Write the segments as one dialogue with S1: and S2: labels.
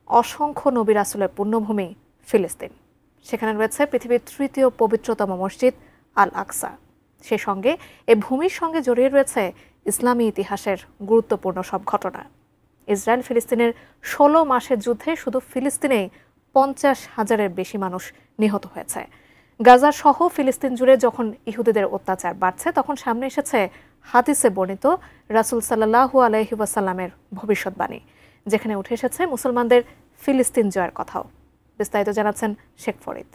S1: অসংখ্য নবী রাসূলের পুণ্যভূমি ফিলিস্তিন। সেখানে রয়েছে পৃথিবীর তৃতীয় পবিত্রতম মসজিদ আল আকসা। সেই সঙ্গে এ ভূমির সঙ্গে জড়িয়ে রয়েছে ইসলামী ইতিহাসের গুরুত্বপূর্ণ সব ঘটনা। ইসরায়েল ফিলিস্তিনের ১৬ মাসের যুদ্ধে শুধু ফিলিস্তিনেই ৫০,০০০-এর বেশি মানুষ নিহত হয়েছে। গাজা সহ ফিলিস্তিন জুড়ে যখন ইহুদিদের অত্যাচার বাড়ছে, তখন সামনে এসেছে হাদিসে বর্ণিত রাসূল সাল্লাল্লাহু আলাইহি ওয়াসাল্লামের ভবিষ্যৎবাণী, যেখানে উঠে এসেছে মুসলমানদের ফিলিস্তিন জয়ের কথাও। বিস্তারিত জানাচ্ছেন শেখ ফরিদ।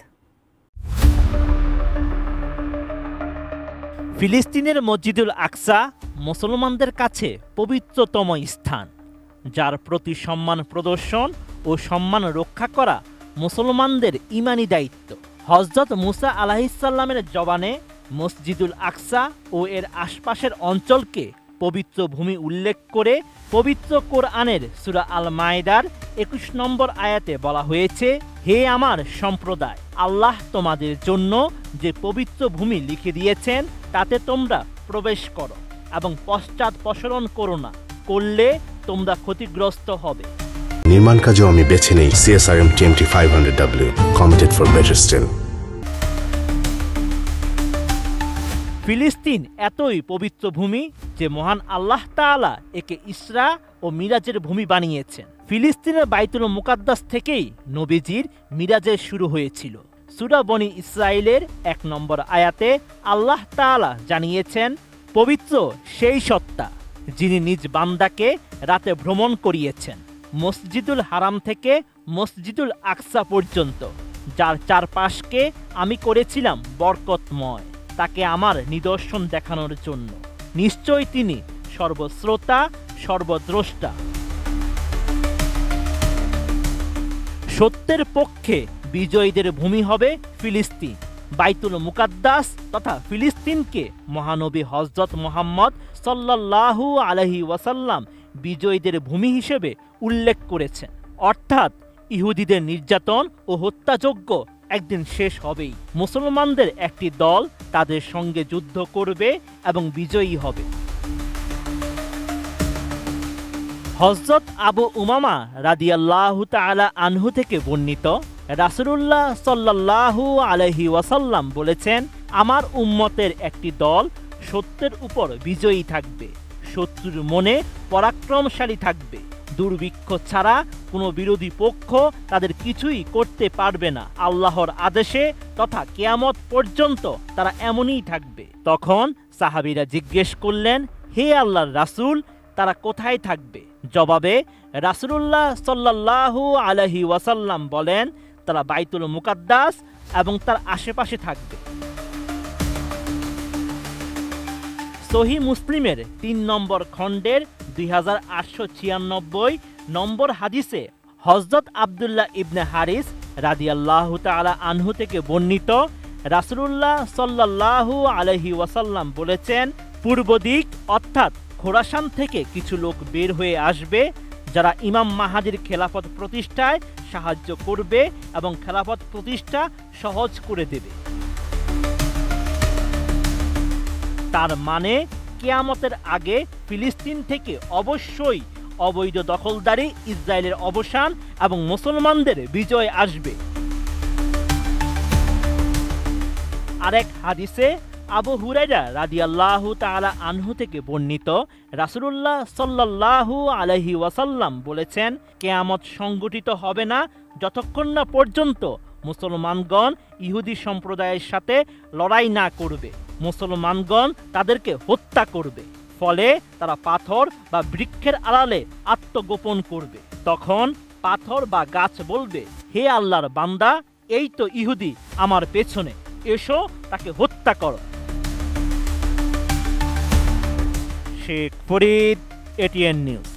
S2: ফিলিস্তিনের মসজিদুল আকসা মুসলমানদের কাছে পবিত্রতম স্থান, যার প্রতি সম্মান প্রদর্শন ও সম্মান রক্ষা করা মুসলমানদের ঈমানি দায়িত্ব। হযরত মুসা আলাইহিসসালামের জবানে মসজিদুল আকসা ও এর আশপাশের অঞ্চলকে পবিত্র ভূমি উল্লেখ করে পবিত্র কোরআনের সূরা আল মায়েদার ২১ নম্বর আয়াতে বলা হয়েছে, হে আমার সম্প্রদায়, আল্লাহ তোমাদের জন্য যে পবিত্র ভূমি লিখে দিয়েছেন তাতে তোমরা প্রবেশ করো এবং পশ্চাদপসরণ করো না, করলে তোমরা ক্ষতিগ্রস্ত হবে।
S3: নির্মাণ কাজেও আমি বেছে নেই CSRM TMT 500W, committed for better still।
S2: ফিলিস্তিন এতই পবিত্র ভূমি যে মহান আল্লাহ তাআলা একে ইসরা ও মিরাজের ভূমি বানিয়েছেন। ফিলিস্তিনের বাইতুল মুকাদ্দাস থেকেই নবীজির মিরাজের শুরু হয়েছিল। সূরা বনী ইসরাইলের ১ নম্বর আয়াতে আল্লাহ তাআলা জানিয়েছেন, পবিত্র সেই সত্তা যিনি নিজ বান্দাকে রাতে ভ্রমণ করিয়েছেন মসজিদুল হারাম থেকে মসজিদুল আকসা পর্যন্ত, যার চারপাশকে আমি করেছিলাম বরকতময়, তাকে আমার নিদর্শন দেখানোর জন্য। নিশ্চয় তিনি সর্বশ্রোতা সর্বদ্রষ্টা। সত্যের পক্ষে বিজয়ীদের ভূমি হবে ফিলিস্তিন। বাইতুল মুকাদ্দাস তথা ফিলিস্তিনকে মহানবী হযরত মুহাম্মদ সাল্লাল্লাহু আলাইহি ওয়াসাল্লাম বিজয়ীদের ভূমি হিসেবে উল্লেখ করেছেন। অর্থাৎ ইহুদিদের নির্যাতন ও হত্যাযজ্ঞ একদিন শেষ হবেই। মুসলমানদের একটি দল তাদের সঙ্গে যুদ্ধ করবে এবং বিজয়ী হবে। হযরত আবু উমামা রাদিয়াল্লাহু তাআলা আনহু থেকে বর্ণিত, রাসূলুল্লাহ সাল্লাল্লাহু আলাইহি ওয়াসাল্লাম বলেছেন, আমার উম্মতের একটি দল সত্যের উপর বিজয়ী থাকবে, শত্রুর মনে পরাক্রমশালী থাকবে। দুর্ভিক্ষ ছাড়া কোনো বিরোধী পক্ষ তাদের কিছুই করতে পারবে না। আল্লাহর আদেশে তথা কিয়ামত পর্যন্ত তারা এমনই থাকবে। তখন সাহাবীরা জিজ্ঞেস করলেন, হে আল্লাহর রাসূল, তারা কোথায় থাকবে? জবাবে রাসূলুল্লাহ সাল্লাল্লাহু আলাইহি ওয়াসাল্লাম বলেন, তারা বাইতুল মুকাদ্দাস এবং তার আশেপাশে থাকবে। সহিহ মুসলিমের ৩ নম্বর খণ্ডের 2896 নম্বর হাদিসে হযরত আব্দুল্লাহ ইবনে হারিস রাদিয়াল্লাহু তাআলা আনহু থেকে বর্ণিত, রাসূলুল্লাহ সাল্লাল্লাহু আলাইহি ওয়াসাল্লাম বলেছেন, পূর্ব দিক অর্থাৎ খোরাসান থেকে কিছু লোক বের হয়ে আসবে, যারা ইমাম মাহাদির খেলাফত প্রতিষ্ঠায় সাহায্য করবে এবং খেলাফত প্রতিষ্ঠা সহজ করে দেবে। তার মানে কিয়ামতের আগে ফিলিস্তিন থেকে অবশ্যই অবৈধ দখলদারি ইসরায়েলের অবসান এবং মুসলমানদের বিজয় আসবে। আরেক হাদিসে আবু হুরায়রা রাদিয়াল্লাহু তাআলা আনহু থেকে বর্ণিত, রাসূলুল্লাহ সাল্লাল্লাহু আলাইহি ওয়াসাল্লাম বলেছেন, কিয়ামত সংগঠিত হবে না যতক্ষণ না পর্যন্ত মুসলমানগণ ইহুদি সম্প্রদায়ের সাথে লড়াই না করবে। মুসলমানগণ তাদেরকে হত্যা করবে, ফলে তারা পাথর বা বৃক্ষের আড়ালে আত্মগোপন করবে। তখন পাথর বা গাছ বলবে, হে আল্লাহর বান্দা, এই তো ইহুদি আমার পেছনে, এসো তাকে হত্যা করো। Sheikh Farid, ATN news.